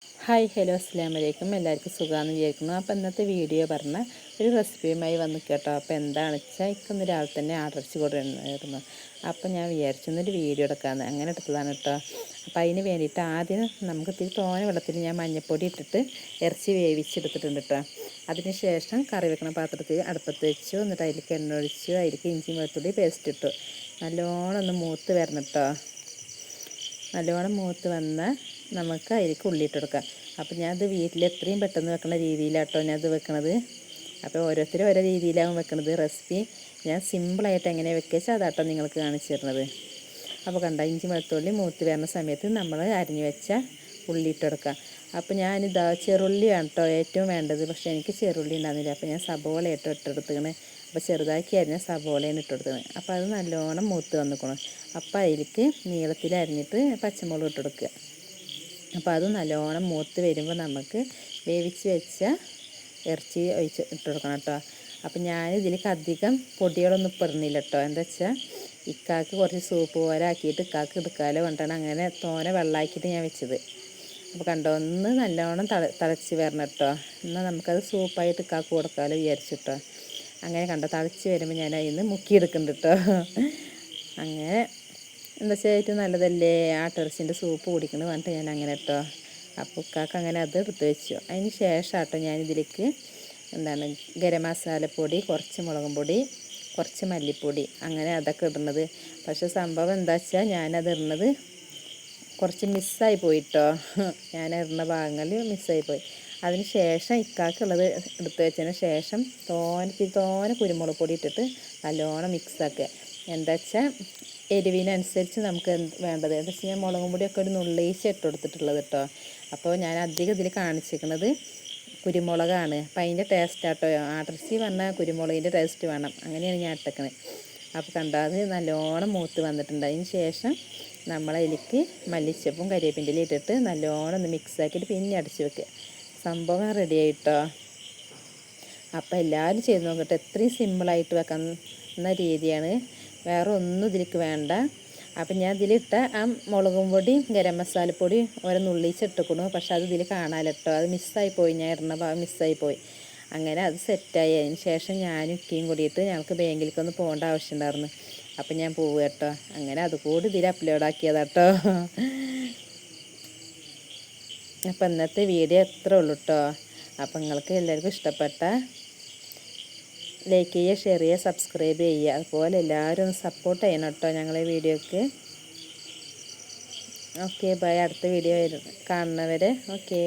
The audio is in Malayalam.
ഹായ് ഹലോ അസ്സലാമു അലൈക്കും. എല്ലാവർക്കും സുഖമാണെന്ന് വിചാരിക്കുന്നു. അപ്പോൾ ഇന്നത്തെ വീഡിയോ പറഞ്ഞ ഒരു റെസിപ്പിയുമായി വന്നു കേട്ടോ. അപ്പോൾ എന്താണെന്ന് വെച്ചാൽ ഇന്ന് രാവിലെ തന്നെ ആടർച്ചി കൊടുത്തിരുന്നു. അപ്പോൾ ഞാൻ വിചാരിച്ചൊന്നൊരു വീഡിയോ എടുക്കാമെന്ന്, അങ്ങനെ എടുത്തതാണ് കേട്ടോ. അപ്പോൾ അതിന് വേണ്ടിയിട്ട് ആദ്യം നമുക്ക് ഇത്തിരി തോനെ വെള്ളത്തിൽ ഞാൻ മഞ്ഞൾപ്പൊടി ഇട്ടിട്ട് ഇറച്ചി വേവിച്ചെടുത്തിട്ടുണ്ട് കേട്ടോ. അതിന് ശേഷം കറി വെക്കണ പാത്രത്തിൽ അടുപ്പത്ത് വെച്ചു. എന്നിട്ട് അതിലേക്ക് എണ്ണ ഒഴിച്ചു. അതിലേക്ക് ഇഞ്ചി വെളുത്തുള്ളി പേസ്റ്റ് ഇട്ടു. നല്ലോണം ഒന്ന് മൂത്ത് വരണം കേട്ടോ. നല്ലോണം മൂത്ത് വന്നാൽ നമുക്ക് അതിലേക്ക് ഉള്ളിയിട്ട് കൊടുക്കാം. അപ്പോൾ ഞാനത് വീട്ടിൽ എത്രയും പെട്ടെന്ന് വെക്കുന്ന രീതിയിലാട്ടോ ഞാനത് വെക്കണത്. അപ്പോൾ ഓരോരുത്തരും ഓരോ രീതിയിലാവും വെക്കണത്. റെസിപ്പി ഞാൻ സിമ്പിളായിട്ട് എങ്ങനെ വെക്കുക അതാട്ടോ നിങ്ങൾക്ക് കാണിച്ചു തരുന്നത്. അപ്പോൾ കണ്ട ഇഞ്ചി വെളുത്തുള്ളി മൂത്ത് വരുന്ന സമയത്ത് നമ്മൾ അരിഞ്ഞു വെച്ച ഉള്ളി ഇട്ട് കൊടുക്കാം. അപ്പോൾ ഞാനിതാ ചെറുള്ളിയാണ് കേട്ടോ ഏറ്റവും വേണ്ടത്. പക്ഷേ എനിക്ക് ചെറുള്ളി ഉണ്ടാകുന്നില്ല. അപ്പോൾ ഞാൻ സബോള ഇട്ടെടുത്തേക്കണ്. അപ്പോൾ ചെറുതാക്കി അരിഞ്ഞ സബോളയാണ് ഇട്ടെടുത്തത്. അപ്പോൾ അത് നല്ലോണം മൂത്ത് വന്നിക്കണം. അപ്പോൾ അതിലേക്ക് നീളത്തിൽ അരിഞ്ഞിട്ട് പച്ചമുളക് ഇട്ട് കൊടുക്കുക. അപ്പോൾ അത് നല്ലോണം മൂത്ത് വരുമ്പോൾ നമുക്ക് വേവിച്ച് വെച്ച ഇറച്ചി ഒഴിച്ച് ഇട്ട് കൊടുക്കണം കേട്ടോ. അപ്പോൾ ഞാനിതിലേക്ക് അധികം പൊടികളൊന്നും ഇടുന്നില്ല കേട്ടോ. എന്താ വെച്ചാൽ ഇക്കാക്ക് കുറച്ച് സൂപ്പ് പോലെ ആക്കിയിട്ട് ഇക്കാക്ക് എടുക്കാലോ കൊണ്ടാണ് അങ്ങനെ തോനെ വെള്ളമാക്കിയിട്ട് ഞാൻ വെച്ചത്. അപ്പോൾ കണ്ടോ, ഒന്ന് നല്ലോണം തിളച്ച് വരണം കേട്ടോ. എന്നാൽ നമുക്കത് സൂപ്പായിട്ട് ഇക്കാക്ക് കൊടുക്കാമല്ലോ വിചാരിച്ചിട്ടോ. അങ്ങനെ കണ്ടോ തിളച്ച് വരുമ്പോൾ ഞാൻ അതിൽ നിന്ന് മുക്കിയെടുക്കുന്നുണ്ട് കേട്ടോ. അങ്ങനെ എന്താ വെച്ചാൽ ഏറ്റവും നല്ലതല്ലേ ആട്ടിറച്ചിൻ്റെ സൂപ്പ് കുടിക്കുന്നത് പറഞ്ഞിട്ട് ഞാൻ അങ്ങനെ കേട്ടോ. അപ്പോൾ ഇക്കാക്ക് അങ്ങനെ അത് എടുത്ത് വെച്ചു. അതിന് ശേഷം കേട്ടോ ഞാനിതിലേക്ക് ഗരം മസാലപ്പൊടി, കുറച്ച് മുളകും പൊടി, കുറച്ച് മല്ലിപ്പൊടി, അങ്ങനെ അതൊക്കെ ഇടുന്നത്. പക്ഷേ സംഭവം എന്താ വെച്ചാൽ ഞാനത് ഇടുന്നത് കുറച്ച് മിസ്സായി പോയിട്ടോ. ഞാൻ ഇടുന്ന ഭാഗങ്ങളിൽ മിസ്സായി പോയി. അതിന് ശേഷം ഇക്കാക്കുള്ളത് എടുത്ത് വെച്ചതിന് ശേഷം തോനെ കുരുമുളക് പൊടി ഇട്ടിട്ട് നല്ലോണം മിക്സാക്കുക. എന്താ വെച്ചാൽ എരിവിനനുസരിച്ച് നമുക്ക് വേണ്ടത്. എന്താ വെച്ചാൽ ഞാൻ മുളകും പൊടിയൊക്കെ ഒരു നുള്ളീച്ച ഇട്ട് കൊടുത്തിട്ടുള്ളത് കേട്ടോ. അപ്പോൾ ഞാൻ അധികം ഇതിൽ കാണിച്ചിരിക്കുന്നത് കുരുമുളകാണ്. അപ്പം അതിൻ്റെ ടേസ്റ്റാട്ടോ. ആട്ടിറച്ചി പറഞ്ഞാൽ കുരുമുളകിൻ്റെ ടേസ്റ്റ് വേണം, അങ്ങനെയാണ് ഞാൻ ഇട്ടേക്കണത്. അപ്പോൾ കണ്ടാൽ നല്ലോണം മൂത്ത് വന്നിട്ടുണ്ട്. അതിന് ശേഷം നമ്മളതിലേക്ക് മല്ലിച്ചപ്പും കരിവേപ്പിൻ്റെ ഇട്ടിട്ട് നല്ലോണം ഒന്ന് മിക്സാക്കിയിട്ട് പിന്നെ അടച്ച് വെക്കുക. സംഭവം റെഡി ആയിട്ടോ. അപ്പോൾ എല്ലാവരും ചെയ്ത് നോക്കട്ടെ. എത്രയും സിമ്പിളായിട്ട് വെക്കുന്ന രീതിയാണ്. വേറെ ഒന്നും ഇതിലേക്ക് വേണ്ട. അപ്പം ഞാൻ ഇതിലിട്ട ആ മുളകും പൊടി ഗരം മസാലപ്പൊടി ഓരോ നുള്ളിച്ചിട്ടിക്കണു. പക്ഷെ അത് ഇതിൽ കാണാമല്ലോ കേട്ടോ. അത് മിസ്സായി പോയി, ഞാൻ ഇടുന്ന ഭാഗം മിസ്സായി പോയി. അങ്ങനെ അത് സെറ്റായി. അതിന് ശേഷം ഞാനും ഇക്കയും കൂടിയിട്ട് ഞങ്ങൾക്ക് ബാങ്കിലേക്കൊന്ന് പോകേണ്ട ആവശ്യമുണ്ടായിരുന്നു. അപ്പം ഞാൻ പോവുക കേട്ടോ. അങ്ങനെ അതുകൂടി ഇതിൽ അപ്ലോഡാക്കിയതാട്ടോ. അപ്പം ഇന്നത്തെ വീഡിയോ എത്ര ഉള്ളൂ കേട്ടോ. അപ്പം നിങ്ങൾക്ക് എല്ലാവർക്കും ഇഷ്ടപ്പെട്ട ലൈക്ക് ചെയ്യുക, ഷെയർ ചെയ്യുക, സബ്സ്ക്രൈബ് ചെയ്യുക. അതുപോലെ എല്ലാവരും ഒന്ന് സപ്പോർട്ട് ചെയ്യണം കേട്ടോ ഞങ്ങളെ വീഡിയോക്ക്. Okay bye. അടുത്ത വീഡിയോ കാണുന്നവരെ ഓക്കെ.